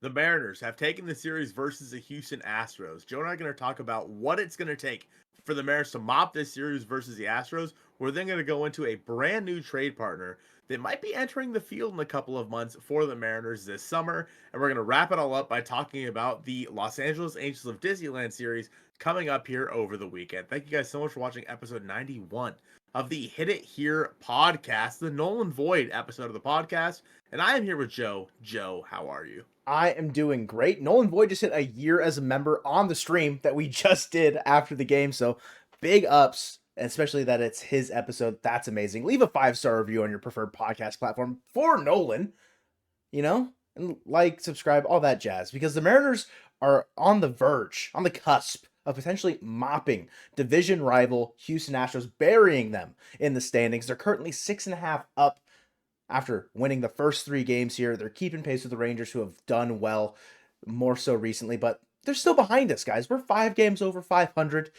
The Mariners have taken the series versus the Houston Astros. Joe and I are going to talk about what it's going to take for the Mariners to mop this series versus the Astros. We're then going to go into a brand new trade partner that might be entering the field in a couple of months for the Mariners this summer. And we're going to wrap it all up by talking about the Los Angeles Angels of Disneyland series coming up here over the weekend. Thank you guys so much for watching episode 91 of the Hit It Here podcast, the Nolan Void episode of the podcast. And I am here with Joe. Joe, how are you? I am doing great. Nolan Void just hit a year as a member on the stream that we just did after the game. So big ups, especially that it's his episode. That's amazing. Leave a 5-star review on your preferred podcast platform for Nolan, and like, subscribe, all that jazz, because the Mariners are on the verge, on the cusp of potentially mopping division rival Houston Astros, burying them in the standings. They're currently 6.5 up after winning the first 3 games here. They're keeping pace with the Rangers, who have done well more so recently, but they're still behind us, guys. We're 5 games over 500.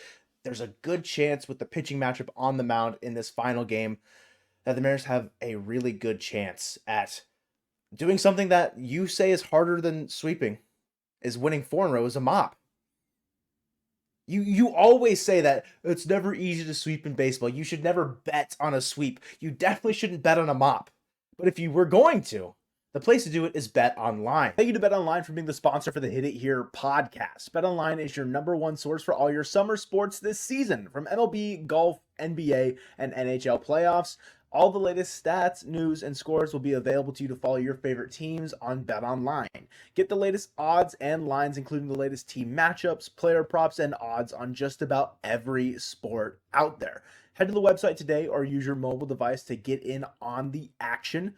There's a good chance with the pitching matchup on the mound in this final game that the Mariners have a really good chance at doing something that you say is harder than sweeping, is winning 4 in a row as a mop. You always say that it's never easy to sweep in baseball. You should never bet on a sweep. You definitely shouldn't bet on a mop. But if you were going to, the place to do it is Bet Online. Thank you to Bet Online for being the sponsor for the Hit It Here podcast. Bet Online is your #1 source for all your summer sports this season, from MLB, golf, NBA, and NHL playoffs. All the latest stats, news, and scores will be available to you to follow your favorite teams on Bet Online. Get the latest odds and lines, including the latest team matchups, player props, and odds on just about every sport out there. Head to the website today or use your mobile device to get in on the action.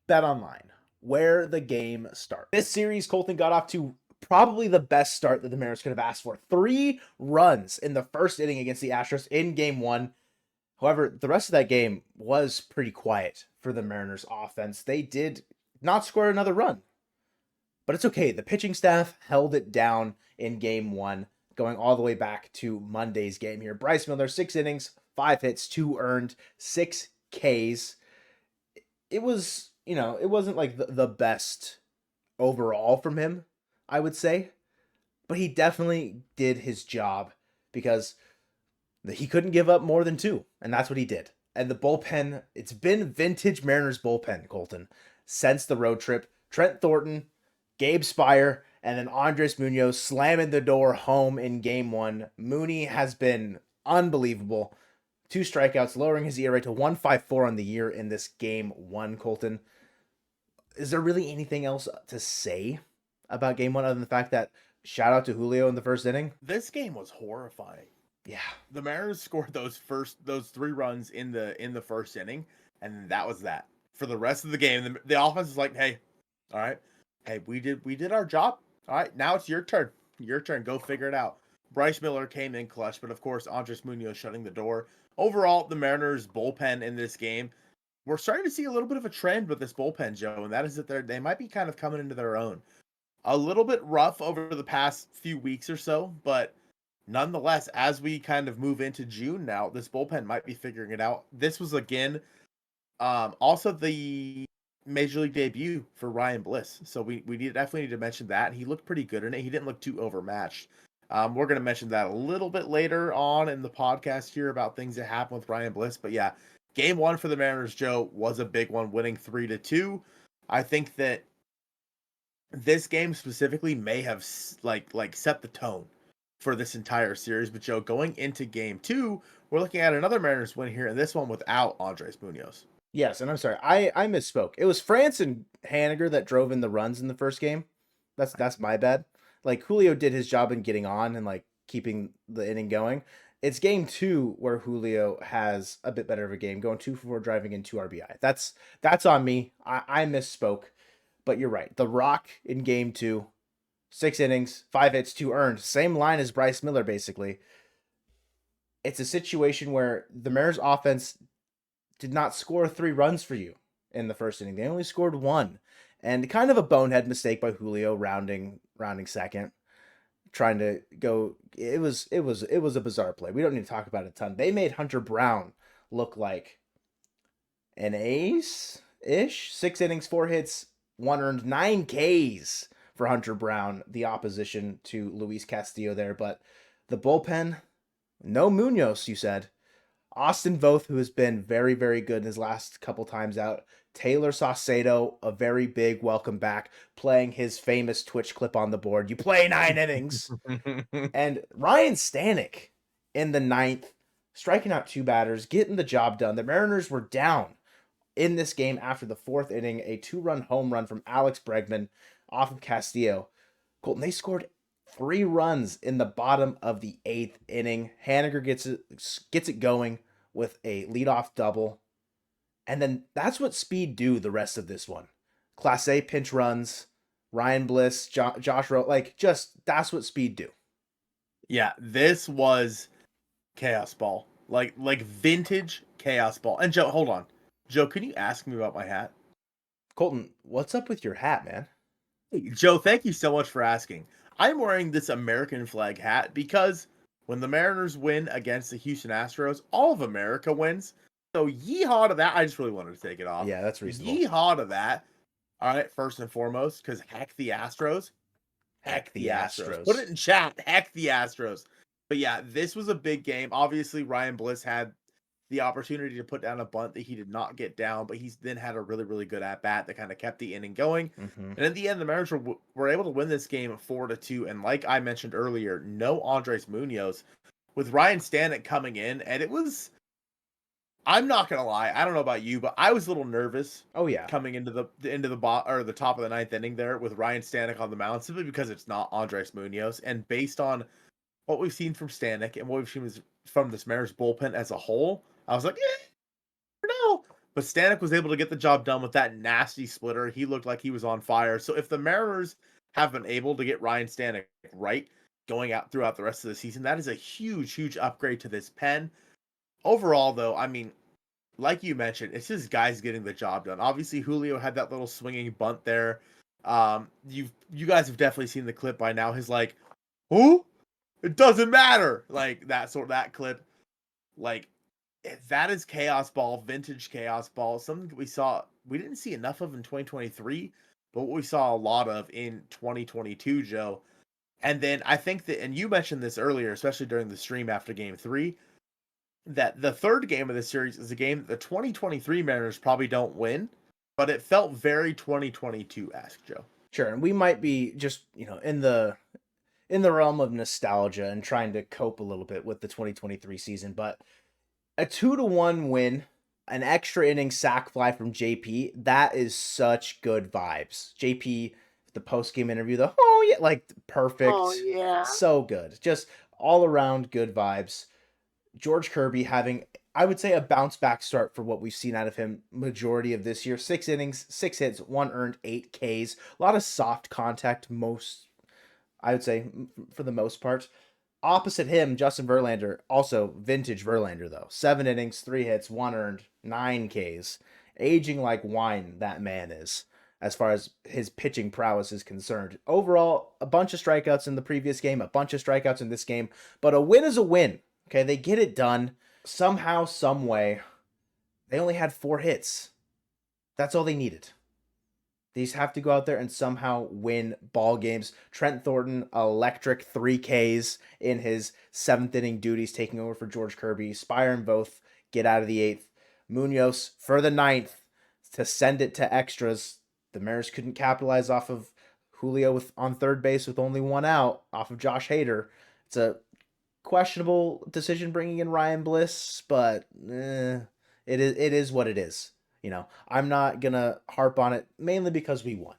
Bet Online, where the game starts. This series, Colton got off to probably the best start that the Mariners could have asked for. 3 runs in the first inning against the Astros in game 1. However, the rest of that game was pretty quiet for the Mariners offense. They did not score another run, but it's okay. The pitching staff held it down in game 1, going all the way back to Monday's game here. Bryce Miller, 6 innings, 5 hits, 2 earned, 6 Ks. It was, it wasn't like the best overall from him, I would say, but he definitely did his job, because he couldn't give up more than 2, and that's what he did. And the bullpen, it's been vintage Mariners bullpen, Colton, since the road trip. Trent Thornton, Gabe Spire, and then Andres Munoz slamming the door home in game 1. Mooney has been unbelievable. 2 strikeouts, lowering his ERA to 1.54 on the year in this game 1, Colton. Is there really anything else to say about game 1 other than the fact that shout out to Julio in the first inning? This game was horrifying. Yeah. The Mariners scored those 3 runs in the first inning, and that was that. For the rest of the game, the offense is like, hey, all right, hey, we did our job. All right, now it's your turn. Your turn. Go figure it out. Bryce Miller came in clutch, but of course, Andres Munoz shutting the door. Overall, the Mariners bullpen in this game, we're starting to see a little bit of a trend with this bullpen, Joe, and that is that they might be kind of coming into their own. A little bit rough over the past few weeks or so, but nonetheless, as we kind of move into June now, this bullpen might be figuring it out. This was, again, also the Major League debut for Ryan Bliss. So we definitely need to mention that. He looked pretty good in it. He didn't look too overmatched. We're going to mention that a little bit later on in the podcast here about things that happened with Ryan Bliss. But yeah, game 1 for the Mariners, Joe, was a big one, winning 3-2. I think that this game specifically may have like set the tone for this entire series. But Joe, going into game 2, we're looking at another Mariners win here, and this one without Andres Munoz. Yes, and I'm sorry, I misspoke. It was France and Haniger that drove in the runs in the first game. That's my bad. Like, Julio did his job in getting on and like keeping the inning going. It's game 2 where Julio has a bit better of a game, going 2 for 4, driving in 2 RBI. That's on me. I misspoke, but you're right. The Rock in game 2, 6 innings, 5 hits, 2 earned. Same line as Bryce Miller, basically. It's a situation where the Mariners offense did not score 3 runs for you in the first inning. They only scored 1. And kind of a bonehead mistake by Julio rounding second, trying to go. It was a bizarre play. We don't need to talk about it a ton. They made Hunter Brown look like an ace-ish. 6 innings, 4 hits, 1 earned, 9 Ks for Hunter Brown, the opposition to Luis Castillo there. But the bullpen, no Munoz, you said. Austin Voth, who has been very, very good in his last couple times out. Taylor Saucedo, a very big welcome back, playing his famous Twitch clip on the board. You play 9 innings. And Ryan Stanek in the 9th, striking out 2 batters, getting the job done. The Mariners were down in this game after the 4th inning, a 2-run home run from Alex Bregman off of Castillo. Colton, they scored 3 runs in the bottom of the 8th inning. Haniger gets it going with a leadoff double. And then that's what speed do the rest of this one. Class A pinch runs, Ryan Bliss, Josh Rowe, that's what speed do. Yeah, this was chaos ball. Like vintage chaos ball. And Joe, hold on. Joe, can you ask me about my hat? Colton, what's up with your hat, man? Hey, Joe, thank you so much for asking. I'm wearing this American flag hat because when the Mariners win against the Houston Astros, all of America wins. So yeehaw to that. I just really wanted to take it off. Yeah, that's reasonable. Yeehaw to that. All right, first and foremost, because heck the Astros. Heck the Astros. Put it in chat. Heck the Astros. But yeah, this was a big game. Obviously, Ryan Bliss had the opportunity to put down a bunt that he did not get down, but he's then had a really, really good at-bat that kind of kept the inning going. Mm-hmm. And in the end, the Mariners were able to win this game 4-2. And like I mentioned earlier, no Andres Munoz with Ryan Stanek coming in. And it was, I'm not going to lie, I don't know about you, but I was a little nervous. Oh, yeah. Coming into the top of the 9th inning there with Ryan Stanek on the mound, simply because it's not Andres Munoz. And based on what we've seen from Stanek and what we've seen from this Mariners bullpen as a whole, I was like, no. But Stanek was able to get the job done with that nasty splitter. He looked like he was on fire. So if the Mariners have been able to get Ryan Stanek right going out throughout the rest of the season, that is a huge, huge upgrade to this pen. Overall, though, I mean, like you mentioned, it's just guys getting the job done. Obviously, Julio had that little swinging bunt there. You guys have definitely seen the clip by now. His like, oh, it doesn't matter. Like that clip. Like, that is chaos ball, vintage chaos ball. Something that we didn't see enough of in 2023, but what we saw a lot of in 2022, Joe. And then I think that, and you mentioned this earlier, especially during the stream after Game 3, that the third game of the series is a game that the 2023 Mariners probably don't win, but it felt very 2022-esque, Joe. Sure, and we might be just, in the realm of nostalgia and trying to cope a little bit with the 2023 season, but a 2-1 win, an extra inning sac fly from JP, that is such good vibes. JP, the post-game interview, perfect. Oh, yeah. So good. Just all around good vibes. George Kirby having, I would say, a bounce-back start for what we've seen out of him majority of this year. 6 innings, 6 hits, 1 earned, 8 Ks. A lot of soft contact, I would say, for the most part. Opposite him, Justin Verlander, also vintage Verlander, though. 7 innings, 3 hits, 1 earned, 9 Ks. Aging like wine, that man is, as far as his pitching prowess is concerned. Overall, a bunch of strikeouts in the previous game, a bunch of strikeouts in this game, but a win is a win. Okay, they get it done. Somehow, some way, they only had 4 hits. That's all they needed. They just have to go out there and somehow win ball games. Trent Thornton, electric 3 Ks in his 7th inning duties, taking over for George Kirby. Spire and both get out of the 8th. Munoz for the 9th to send it to extras. The Mariners couldn't capitalize off of Julio on third base with only 1 out off of Josh Hader. It's a questionable decision bringing in Ryan Bliss, but it is what it is. I'm not going to harp on it, mainly because we won.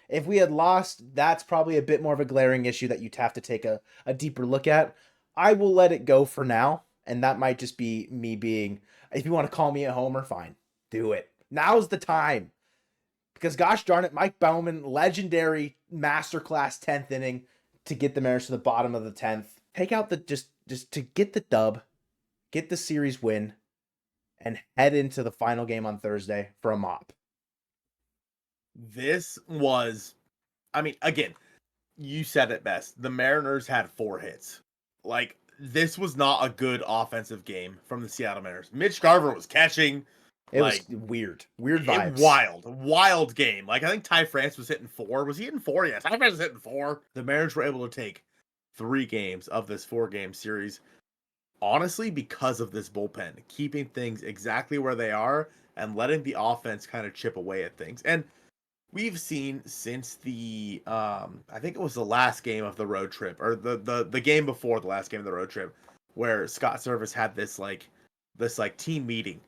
If we had lost, that's probably a bit more of a glaring issue that you'd have to take a deeper look at. I will let it go for now, and that might just be me being, if you want to call me a homer, fine. Do it. Now's the time. Because gosh darn it, Mike Baumann, legendary masterclass 10th inning to get the Mariners to the bottom of the 10th. Take out just to get the dub, get the series win, and head into the final game on Thursday for a mop. This was, again, you said it best. The Mariners had 4 hits. This was not a good offensive game from the Seattle Mariners. Mitch Garver was catching. It was Like weird it vibes. wild game. Like I think Ty France was hitting 4. Was he hitting 4? Yeah, Ty France was hitting 4. The Mariners were able to take 3 games of this 4-game series. Honestly, because of this bullpen, keeping things exactly where they are and letting the offense kind of chip away at things. And we've seen since the I think it was the last game of the road trip, or the game before the last game of the road trip, where Scott Service had this team meeting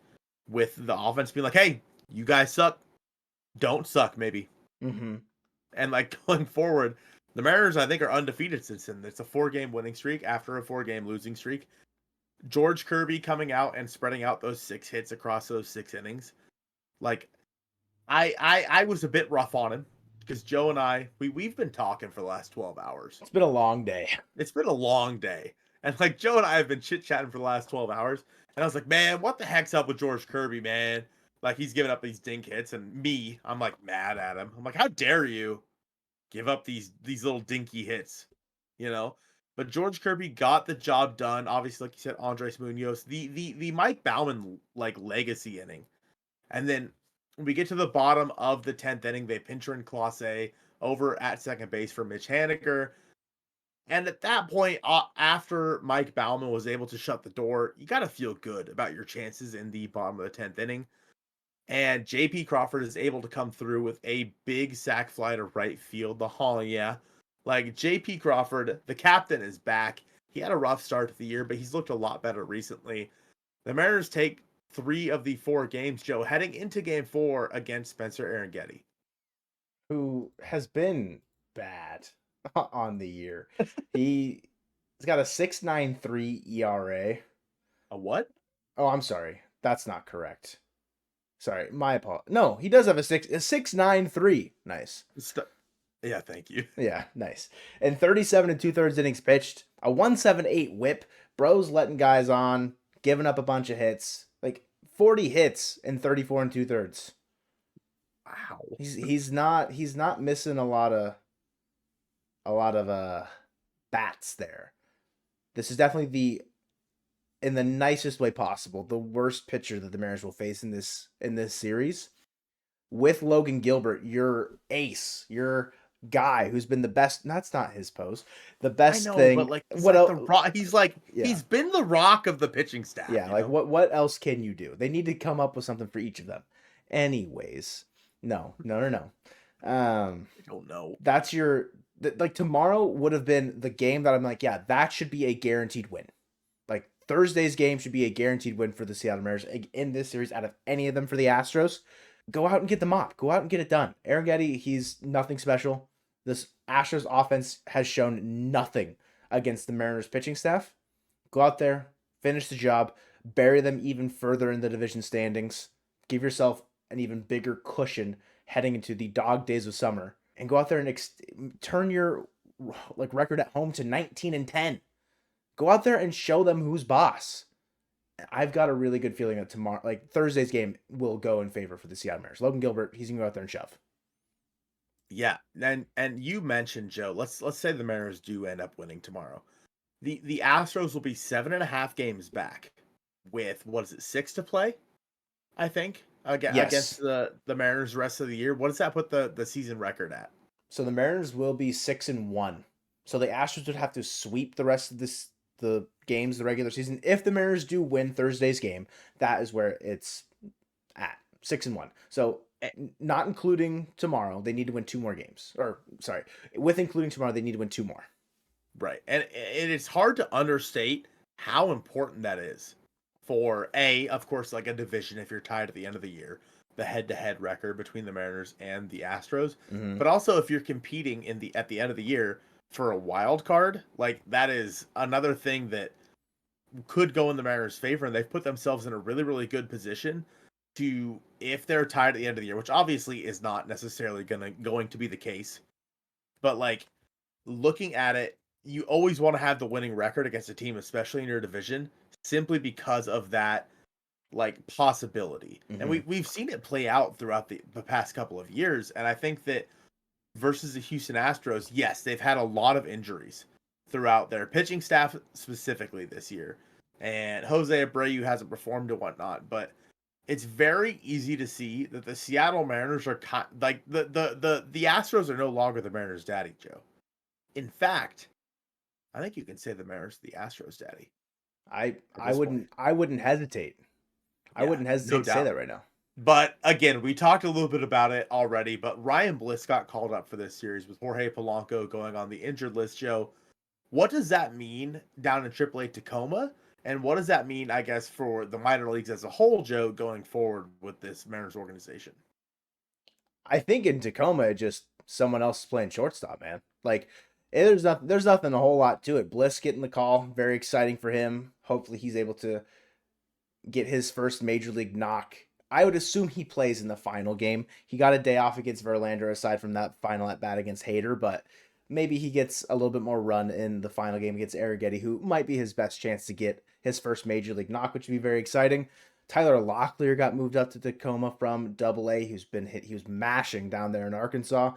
with the offense being like, hey, you guys suck, don't suck maybe. Mm-hmm. And like going forward, the Mariners I think are undefeated since then. It's a 4-game winning streak after a 4-game losing streak. George Kirby coming out and spreading out those 6 hits across those 6 innings. Like I was a bit rough on him because Joe and we've been talking for the last 12 hours. It's been a long day. It's been a long day. And like Joe and I have been chit-chatting for the last 12 hours. And I was like, man, what the heck's up with George Kirby, man? Like he's giving up these dink hits, and I'm like mad at him. I'm like, how dare you give up these little dinky hits, you know? But George Kirby got the job done. Obviously, like you said, Andres Munoz, the Mike Baumann like legacy inning. And then when we get to the bottom of the 10th inning, they pinch run Clase over at second base for Mitch Haniger. And at that point, after Mike Baumann was able to shut the door, you got to feel good about your chances in the bottom of the 10th inning. And JP Crawford is able to come through with a big sac fly to right field. The hall, yeah. Like JP Crawford, the captain, is back. He had a rough start to the year, but he's looked a lot better recently. The Mariners take 3 of the 4 games, Joe, heading into game 4 against Spencer Arangetti, who has been bad on the year. He's got a 6.93 ERA. A what? Oh, I'm sorry. That's not correct. Sorry, my apologies. No, he does have a 6.93. Nice. Yeah, thank you. Yeah, nice. And 37 2/3 innings pitched, a 1.78 whip. Bro's letting guys on, giving up a bunch of hits, like 40 hits in 34 2/3. Wow. He's not missing a lot of bats there. This is definitely in the nicest way possible, the worst pitcher that the Mariners will face in this series. With Logan Gilbert, your ace, your guy who's been the best. That's not his pose. The best thing. But like, what else? He's been the rock of the pitching staff. Yeah, like know? what else can you do? They need to come up with something for each of them. Anyways, no. I don't know. That's your like tomorrow would have been the game that I'm like, yeah, that should be a guaranteed win. Like Thursday's game should be a guaranteed win for the Seattle Mariners in this series out of any of them for the Astros. Go out and get the mop. Go out and get it done. Arangetti, he's nothing special. This Astros offense has shown nothing against the Mariners pitching staff. Go out there, finish the job, bury them even further in the division standings. Give yourself an even bigger cushion heading into the dog days of summer, and go out there and turn your record at home to 19-10. Go out there and show them who's boss. I've got a really good feeling that tomorrow, like Thursday's game, will go in favor for the Seattle Mariners. Logan Gilbert, he's gonna go out there and shove. Yeah, and you mentioned, Joe. Let's say the Mariners do end up winning tomorrow. The Astros will be 7.5 games back with, what is it, 6 to play? I think against the Mariners the rest of the year. What does that put the season record at? So the Mariners will be 6-1. So the Astros would have to sweep the rest of the games, the regular season. If the Mariners do win Thursday's game, that is where it's at 6-1. So not including tomorrow, they need to win 2 more games. Or sorry, with including tomorrow, they need to win 2 more. Right, and it's hard to understate how important that is for of course, like a division if you're tied at the end of the year, the head-to-head record between the Mariners and the Astros, but also if you're competing at the end of the year for a wild card, like that is another thing that could go in the Mariners' favor, and they've put themselves in a really, really good position to, if they're tied at the end of the year, which obviously is not necessarily going to be the case, but like looking at it, you always want to have the winning record against a team, especially in your division, simply because of that like possibility. And we've seen it play out throughout the past couple of years, and I think that versus the Houston Astros, yes, they've had a lot of injuries throughout their pitching staff specifically this year, and Jose Abreu hasn't performed and whatnot, but it's very easy to see that the Seattle Mariners are like the Astros are no longer the Mariners' daddy, Joe. In fact, I think you can say the Mariners are the Astros' daddy at I this point. wouldn't hesitate. I Yeah, wouldn't no hesitate to say doubt. that right now. But again, we talked a little bit about it already, but Ryan Bliss got called up for this series with Jorge Polanco going on the injured list, Joe. What does that mean down in AAA Tacoma? And what does that mean, I guess, for the minor leagues as a whole, Joe, going forward with this Mariners organization? I think in Tacoma, it just someone else is playing shortstop, man. Like there's nothing a whole lot to it. Bliss getting the call, very exciting for him. Hopefully he's able to get his first major league knock. I would assume he plays in the final game. He got a day off against Verlander aside from that final at bat against Hader, but maybe he gets a little bit more run in the final game against Arrighetti, who might be his best chance to get his first major league knock, which would be very exciting. Tyler Locklear got moved up to Tacoma from Double A. He's been hit. He was mashing down there in Arkansas.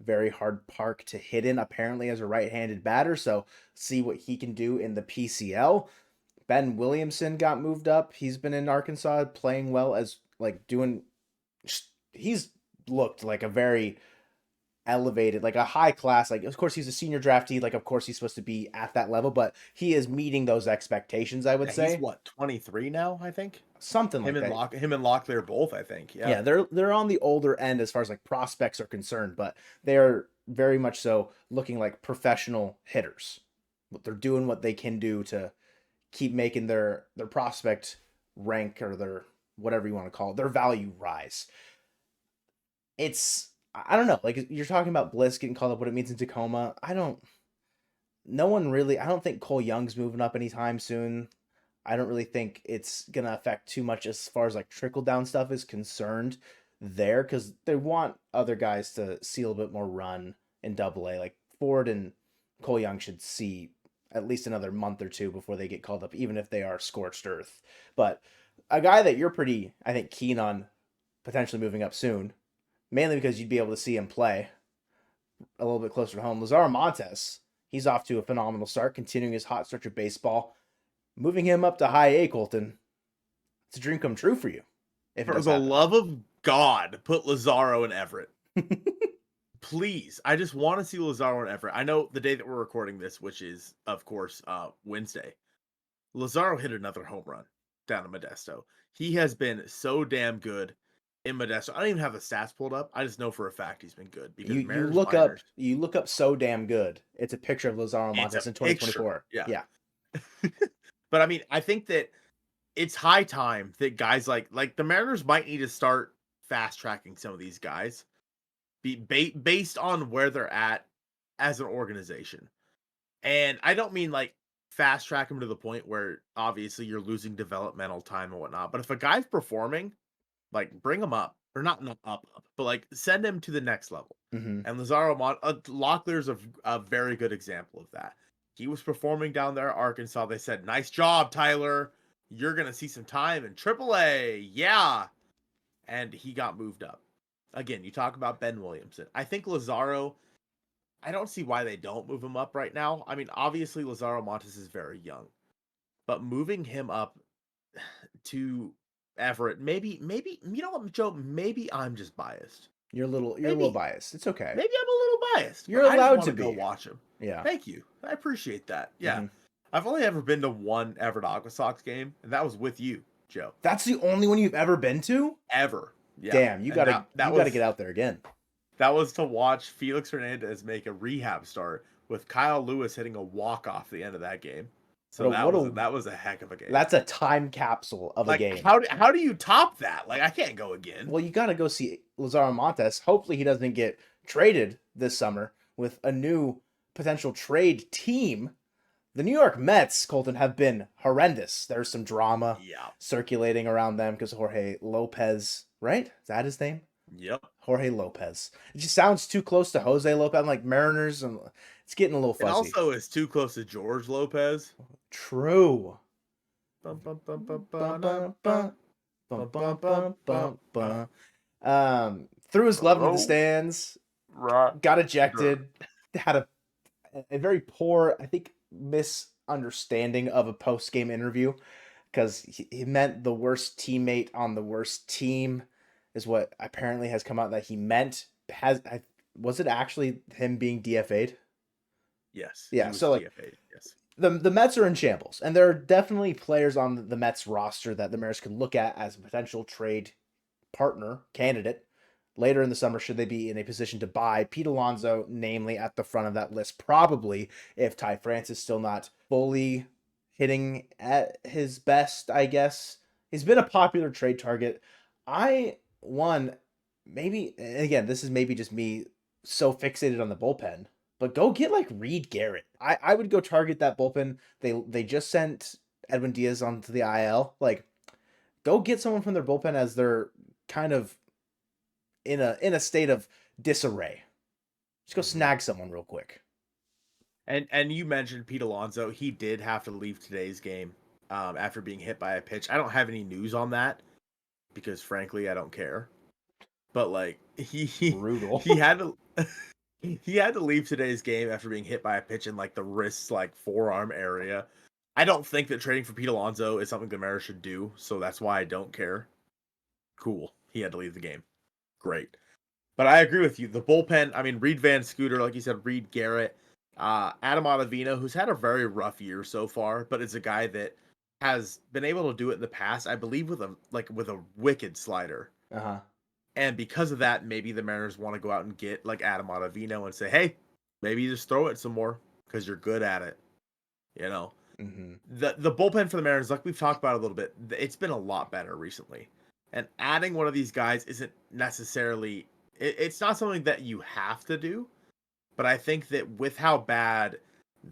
Very hard park to hit in, apparently, as a right-handed batter. So see what he can do in the PCL. Ben Williamson got moved up. He's been in Arkansas playing well as like doing he's looked like a very elevated, like a high class, like of course he's a senior draftee, like of course he's supposed to be at that level, but he is meeting those expectations, I would Yeah, say. he's what, 23 now, I think? Something like that. Him and Locklear both, I think. Yeah. Yeah, they're on the older end as far as like prospects are concerned, but they're very much so looking like professional hitters. But they're doing what they can do to keep making their prospect rank or their whatever you want to call it, their value rise. It's I don't know, like you're talking about Bliss getting called up, what it means in Tacoma. No one really. I don't think Cole Young's moving up anytime soon. I don't really think it's gonna affect too much as far as like trickle down stuff is concerned there because they want other guys to see a little bit more run in Double A. Like Ford and Cole Young should see at least another month or two before they get called up, even if they are scorched earth. But a guy that you're pretty, I think, keen on potentially moving up soon, mainly because you'd be able to see him play a little bit closer to home. Lazaro Montes, he's off to a phenomenal start, continuing his hot stretch of baseball. Moving him up to high A, Colton, it's a dream come true for you. If it For does the happen. love of God, put Lazaro in Everett. Please. I just want to see Lazaro in Everett. I know the day that we're recording this, which is, of course, Wednesday, Lazaro hit another home run down in Modesto. He has been so damn good in Modesto. I don't even have the stats pulled up. I just know for a fact he's been good because You Mariners look minors. up so damn good. It's a picture of Lazaro It's a Montes in picture. 2024. Yeah. Yeah. But I mean, I think that it's high time that guys like the Mariners might need to start fast tracking some of these guys based on where they're at as an organization. And I don't mean like fast track them to the point where obviously you're losing developmental time and whatnot. But if a guy's performing, like bring him up or not up, but like send him to the next level. Mm-hmm. And Locklear's a very good example of that. He was performing down there at Arkansas. They said, "Nice job, Tyler. You're gonna see some time in AAA." Yeah, and he got moved up. Again, you talk about Ben Williamson. I think Lazaro. I don't see why they don't move him up right now. I mean, obviously Lazaro Montes is very young, but moving him up to Everett, maybe you know what, Joe? Maybe I'm just biased. You're a little Maybe biased. It's okay. maybe I'm a little biased, You're but I just allowed want to to go be. watch him. Yeah. Thank you. I appreciate that. Yeah. Mm-hmm. I've only ever been to one Everett Aqua Sox game, and that was with you, Joe. That's the only one you've ever been to? Ever. Yeah. Damn, And that was get out there again. that was to watch Felix Hernandez make a rehab start with Kyle Lewis hitting a walk-off the end of that game. So that was a heck of a game. That's a time capsule of a Like game. how do you top that? Like I can't go again. Well, you got to go see Lazaro Montes. Hopefully, he doesn't get traded this summer with a new potential trade team. The New York Mets, Colton, have been horrendous. There's some drama Yeah. circulating around them because Jorge Lopez, right? Is that his name? Yep. Jorge Lopez. It just sounds too close to Jose Lopez. I'm like Mariners, and it's getting a little And fuzzy. also it's too close to George Lopez. True. Bum, bum, bum, bum, bum, Threw his glove into the stands, right. got ejected, had a very poor, I think, misunderstanding of a post-game interview. because he meant the worst teammate on the worst team is what apparently has come out that he meant. Was it actually him being DFA'd? Yes, he Yeah, was so like DFA'd. Yes. the Mets are in shambles, and there are definitely players on the Mets roster that the Mariners could look at as a potential trade partner candidate later in the summer should they be in a position to buy. Pete Alonso, namely, at the front of that list, probably if Ty France is still not fully hitting at his best, I guess. He's been a popular trade target. Maybe, and again, this is maybe just me so fixated on the bullpen, but go get like Reed Garrett. I would go target that bullpen. They just sent Edwin Diaz onto the IL. Like, go get someone from their bullpen as they're kind of in a state of disarray. Just go snag someone real quick. And you mentioned Pete Alonso. He did have to leave today's game after being hit by a pitch. I don't have any news on that because, frankly, I don't care. But like Brutal. he had to he had to leave today's game after being hit by a pitch in like the wrist, like forearm area. I don't think that trading for Pete Alonso is something the Mariners should do, so that's why I don't care. Cool. He had to leave the game. Great. But I agree with you. The bullpen, I mean, Reed Van Scooter, like you said, Reed Garrett, Adam Ottavino, who's had a very rough year so far, but is a guy that has been able to do it in the past, I believe, with a wicked slider. Uh-huh. And because of that, maybe the Mariners want to go out and get like Adam Ottavino and say, hey, maybe you just throw it some more because you're good at it. You know, the bullpen for the Mariners, like we've talked about a little bit, it's been a lot better recently. And adding one of these guys isn't necessarily, it's not something that you have to do. But I think that with how bad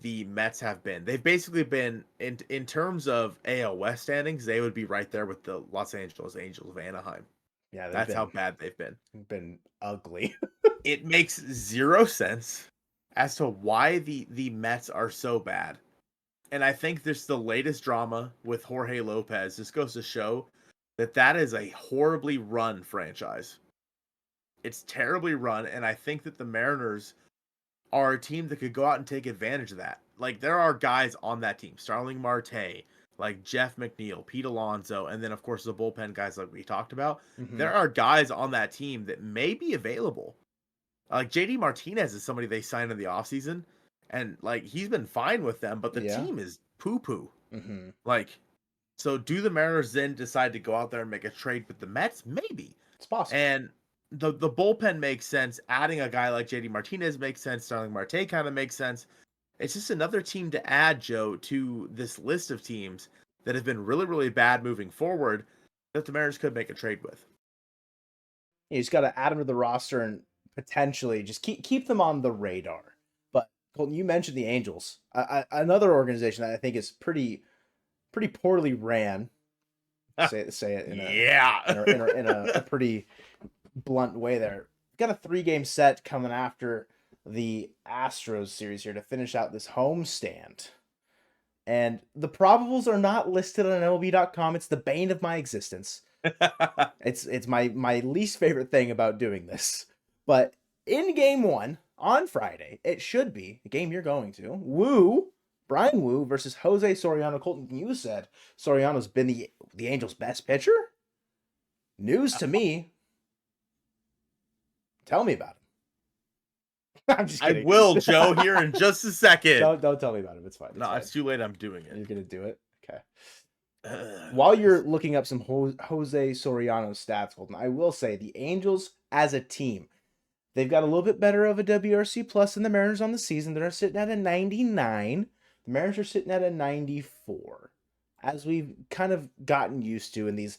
the Mets have been, they've basically been in terms of AL West standings, they would be right there with the Los Angeles Angels of Anaheim. Yeah, That's how bad they've been. Been ugly. It makes zero sense as to why the Mets are so bad. And I think this the latest drama with Jorge Lopez. This goes to show that is a horribly run franchise. It's terribly run, and I think that the Mariners are a team that could go out and take advantage of that. Like, there are guys on that team, Starling Marte, like Jeff McNeil, Pete Alonso, and then, of course, the bullpen guys like we talked about. There are guys on that team that may be available. Like, JD Martinez is somebody they signed in the offseason, and, like, he's been fine with them, but the team is poo-poo. Like, so do the Mariners then decide to go out there and make a trade with the Mets? Maybe. It's possible. And the bullpen makes sense. Adding a guy like JD Martinez makes sense. Starling Marte kind of makes sense. It's just another team to add, Joe, to this list of teams that have been really, really bad moving forward that the Mariners could make a trade with. You just got to add them to the roster and potentially just keep them on the radar. But Colton, you mentioned the Angels, another organization that I think is pretty poorly ran. Say it in a pretty blunt way there. Got a 3-game set coming after the Astros series here to finish out this homestand. And the probables are not listed on MLB.com. It's the bane of my existence. It's my least favorite thing about doing this. But in game 1 on Friday, it should be a game you're going to. Brian Wu versus Jose Soriano. Colton, you said Soriano's been the Angels' best pitcher? News to me. Tell me about him. I'm just kidding. I will, Joe, here in just a second. Don't tell me about him. It's fine. It's too late. I'm doing it. You're going to do it? Okay. While you're looking up some Jose Soriano stats, Colton, I will say the Angels as a team, they've got a little bit better of a WRC plus than the Mariners on the season. They're sitting at a 99. The Mariners are sitting at a 94. As we've kind of gotten used to in these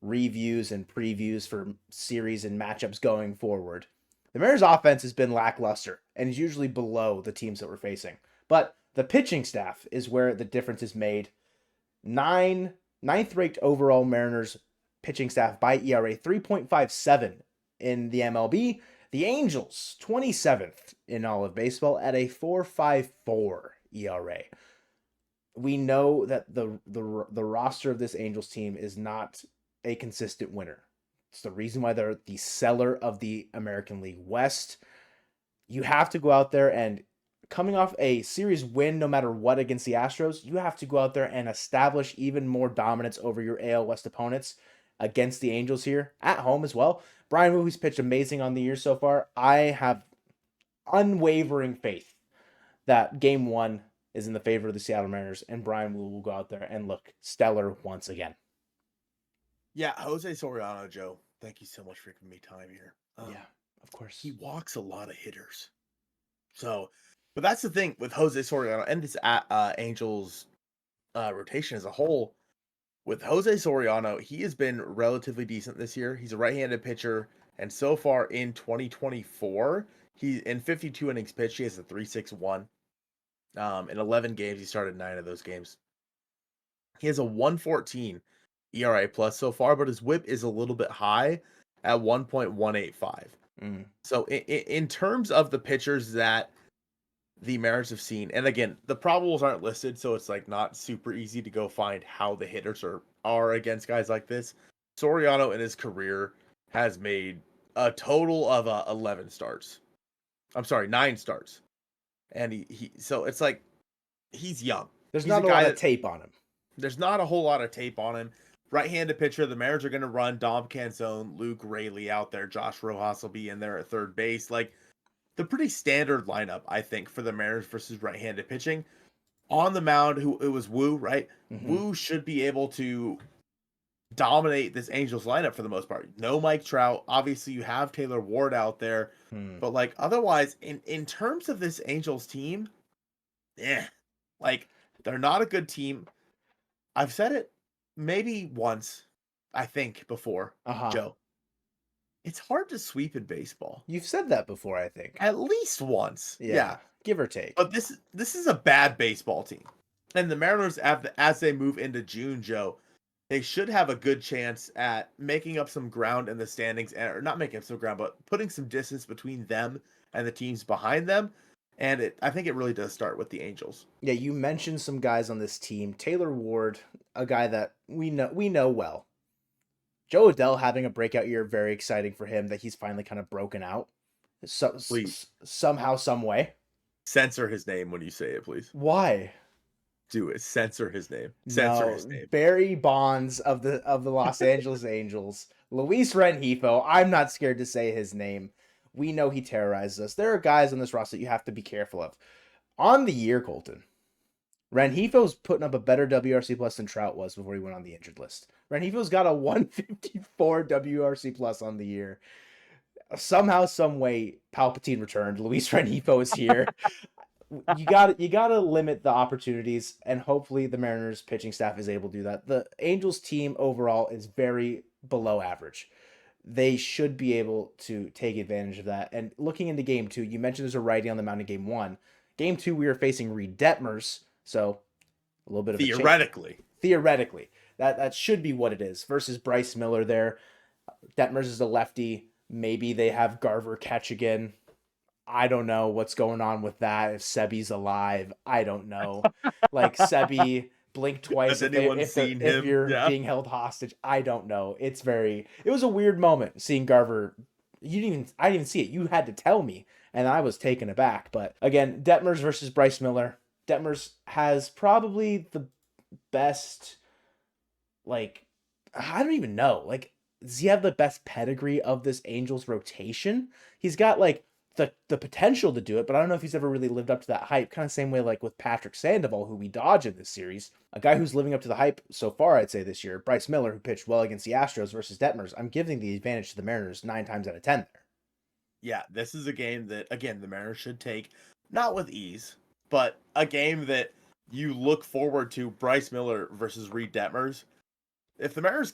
reviews and previews for series and matchups going forward, the Mariners offense has been lackluster and is usually below the teams that we're facing. But the pitching staff is where the difference is made. Ninth ranked overall Mariners pitching staff by ERA, 3.57 in the MLB. The Angels, 27th in all of baseball at a 4.54 ERA. We know that the roster of this Angels team is not a consistent winner. It's the reason why they're the seller of the American League West. You have to go out there and coming off a series win no matter what against the Astros, you have to go out there and establish even more dominance over your AL West opponents against the Angels here at home as well. Bryan Woo's pitched amazing on the year so far. I have unwavering faith that game one is in the favor of the Seattle Mariners, and Bryan Woo will go out there and look stellar once again. Yeah, Jose Soriano, Joe, thank you so much for giving me time here. Yeah, of course. He walks a lot of hitters. So, but that's the thing with Jose Soriano and this Angels rotation as a whole. With Jose Soriano, he has been relatively decent this year. He's a right-handed pitcher, and so far in 2024, he in 52 innings pitched, he has a 3.61. In 11 games, he started 9 of those games. He has a 1.14 ERA plus so far, but his WHIP is a little bit high at 1.185. So in terms of the pitchers that the Mariners have seen, and again, the probables aren't listed, so it's like not super easy to go find how the hitters are against guys like this. Soriano in his career has made a total of 11 starts. I'm sorry, 9 starts. And he so it's like he's young. There's not a lot of tape on him. There's not a whole lot of tape on him. Right-handed pitcher, the Mariners are going to run Dom Canzone, Luke Raley out there. Josh Rojas will be in there at third base. Like, the pretty standard lineup, I think, for the Mariners versus right-handed pitching. On the mound, it was Woo, right? Mm-hmm. Woo should be able to dominate this Angels lineup for the most part. No Mike Trout. Obviously, you have Taylor Ward out there. But, like, otherwise, in terms of this Angels team, like, they're not a good team. I've said it maybe once, I think, before, Joe. It's hard to sweep in baseball. You've said that before, I think. At least once. Yeah. Give or take. But this is a bad baseball team. And the Mariners, as they move into June, Joe, they should have a good chance at making up some ground in the standings, or not making up some ground, but putting some distance between them and the teams behind them. And I think it really does start with the Angels. Yeah, you mentioned some guys on this team. Taylor Ward, a guy that we know well. Joe Adell having a breakout year, very exciting for him that he's finally kind of broken out. Please. Somehow, some way. Censor his name when you say it, please. Why? Do it. Censor his name. Censor his name. Barry Bonds of the Los Angeles Angels. Luis Rengifo. I'm not scared to say his name. We know he terrorizes us. There are guys on this roster that you have to be careful of. On the year, Colton, Rengifo's putting up a better WRC plus than Trout was before he went on the injured list. Rengifo's got a 154 WRC plus on the year. Somehow, some way, Palpatine returned. Luis Rengifo is here. You gotta limit the opportunities, and hopefully the Mariners pitching staff is able to do that. The Angels team overall is very below average. They should be able to take advantage of that. And looking into game 2, you mentioned there's a righty on the mound in game 1. Game 2, we were facing Reed Detmers, so a little bit of theoretically, that should be what it is versus Bryce Miller there. Detmers is a lefty. Maybe they have Garver catch again. I don't know what's going on with that. If Sebi's alive, I don't know. Like Sebi, blink twice if you're being held hostage. I don't know. It was a weird moment seeing Garver. I didn't even see it. You had to tell me, and I was taken aback. But again, Detmers versus Bryce Miller. Detmers has probably the best, like, I don't even know. Like, does he have the best pedigree of this Angels rotation? He's got, like, the potential to do it, but I don't know if he's ever really lived up to that hype. Kind of same way like with Patrick Sandoval, who we dodge in this series. A guy who's living up to the hype so far, I'd say, this year. Bryce Miller, who pitched well against the Astros versus Detmers. I'm giving the advantage to the Mariners 9 times out of 10 there. Yeah, this is a game that, again, the Mariners should take, not with ease, but a game that you look forward to. Bryce Miller versus Reed Detmers. If the Mariners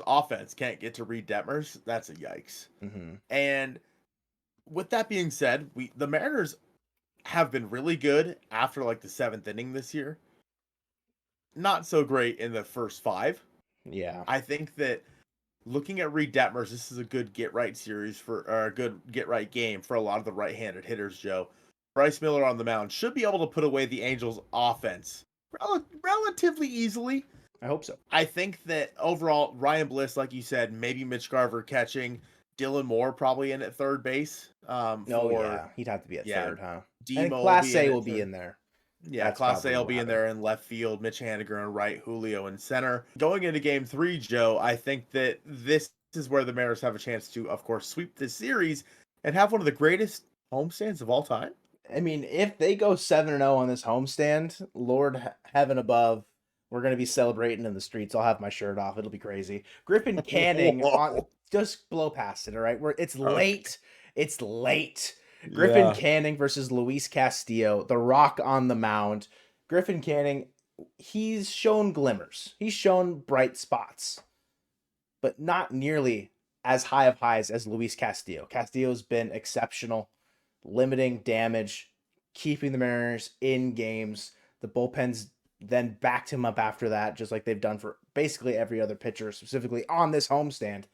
offense can't get to Reed Detmers, that's a yikes. Mm-hmm. And with that being said, the Mariners have been really good after like the 7th inning this year. Not so great in the first 5. Yeah. I think that looking at Reed Detmers, this is a good get-right series or a good get-right game for a lot of the right-handed hitters, Joe. Bryce Miller on the mound should be able to put away the Angels' offense relatively easily. I hope so. I think that overall, Ryan Bliss, like you said, maybe Mitch Garver catching, Dylan Moore probably in at third base. Oh For yeah, he'd have to be at third, huh? And Demo will Class be in A at will be third. in there. Yeah, That's Class probably A will what'll be in happen. there in left field, Mitch Haniger in right, Julio in center. Going into game 3, Joe, I think that this is where the Mariners have a chance to, of course, sweep this series and have one of the greatest homestands of all time. I mean, if they go 7-0 on this homestand, Lord heaven above, we're gonna be celebrating in the streets. I'll have my shirt off. It'll be crazy. Griffin Canning on just blow past it, all right? It's late. It's late. Griffin Yeah. Canning versus Luis Castillo, the Rock on the mound. Griffin Canning, he's shown glimmers. He's shown bright spots, but not nearly as high of highs as Luis Castillo. Castillo's been exceptional, limiting damage, keeping the Mariners in games. The bullpens then backed him up after that, just like they've done for basically every other pitcher, specifically on this homestand.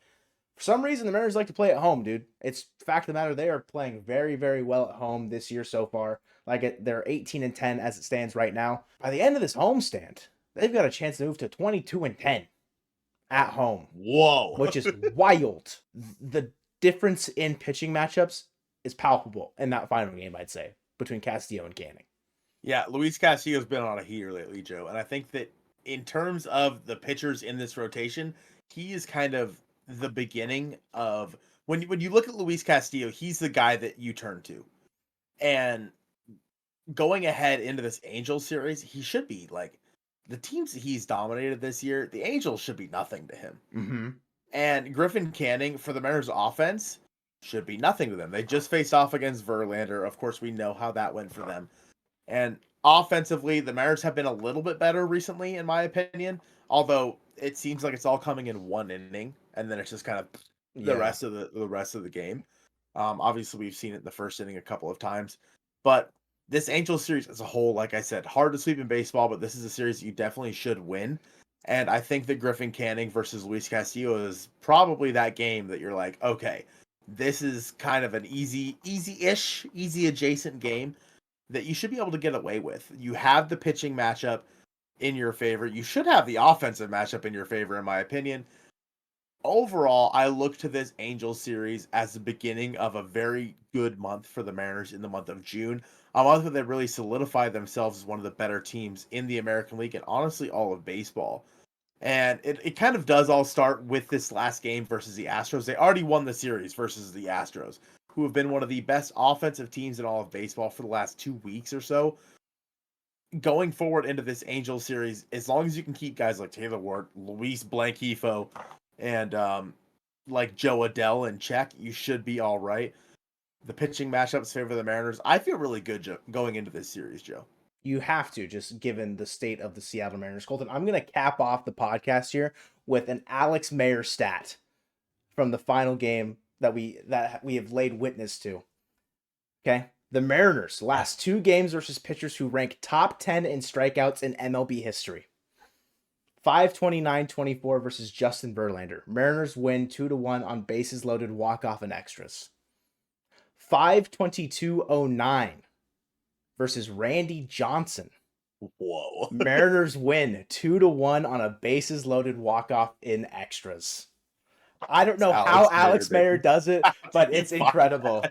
For some reason, the Mariners like to play at home, dude. It's fact of the matter, they are playing very, very well at home this year so far. They're 18-10 as it stands right now. By the end of this homestand, they've got a chance to move to 22-10 at home. Whoa. Which is wild. The difference in pitching matchups is palpable in that final game, I'd say, between Castillo and Canning. Yeah, Luis Castillo's been on a heater lately, Joe. And I think that in terms of the pitchers in this rotation, he is kind of the beginning of when you look at Luis Castillo, he's the guy that you turn to. And going ahead into this Angels series, he should be like the teams that he's dominated this year, the Angels should be nothing to him. Mm-hmm. And Griffin Canning for the Mariners offense should be nothing to them. They just faced off against Verlander. Of course, we know how that went for them. And offensively, the Mariners have been a little bit better recently, in my opinion. Although it seems like it's all coming in one inning, and then it's just kind of the rest of the game. Obviously, we've seen it in the first inning a couple of times, but this Angels series as a whole, like I said, hard to sweep in baseball, but this is a series you definitely should win. And I think that Griffin Canning versus Luis Castillo is probably that game that you're like, okay, this is kind of an easy-ish, easy adjacent game that you should be able to get away with. You have the pitching matchup in your favor. You should have the offensive matchup in your favor, in my opinion. Overall, I look to this Angels series as the beginning of a very good month for the Mariners in the month of June. A month where they really solidified themselves as one of the better teams in the American League and honestly all of baseball. And it kind of does all start with this last game versus the Astros. They already won the series versus the Astros, who have been one of the best offensive teams in all of baseball for the last 2 weeks or so. Going forward into this Angels series, as long as you can keep guys like Taylor Ward, Luis Blanquifo, and like Joe Adell in check, you should be all right. The pitching matchups favor the Mariners. I feel really good going into this series, Joe. You have to, just given the state of the Seattle Mariners. Colton, I'm going to cap off the podcast here with an Alex Mayer stat from the final game that we have laid witness to. Okay? The Mariners last 2 games versus pitchers who rank top 10 in strikeouts in MLB history. 529-24 versus Justin Verlander. Mariners win 2-1 on bases loaded, walk-off, and extras. 522-09 versus Randy Johnson. Whoa. Mariners win 2-1 on a bases loaded, walk-off, in extras. I don't know how Alex Mayer does it, but it's incredible.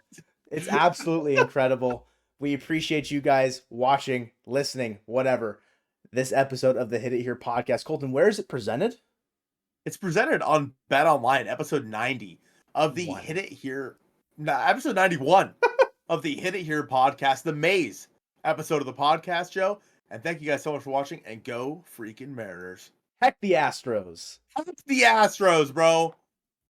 It's absolutely incredible. We appreciate you guys watching, listening, whatever. This episode of the Hit It Here podcast. Colton, where is it presented? It's presented on Bet Online, episode 90 of the Hit It Here, episode 91 of the Hit It Here podcast, the Maze episode of the podcast, Joe. And thank you guys so much for watching, and go freaking Mariners. Heck the Astros. Heck the Astros, bro.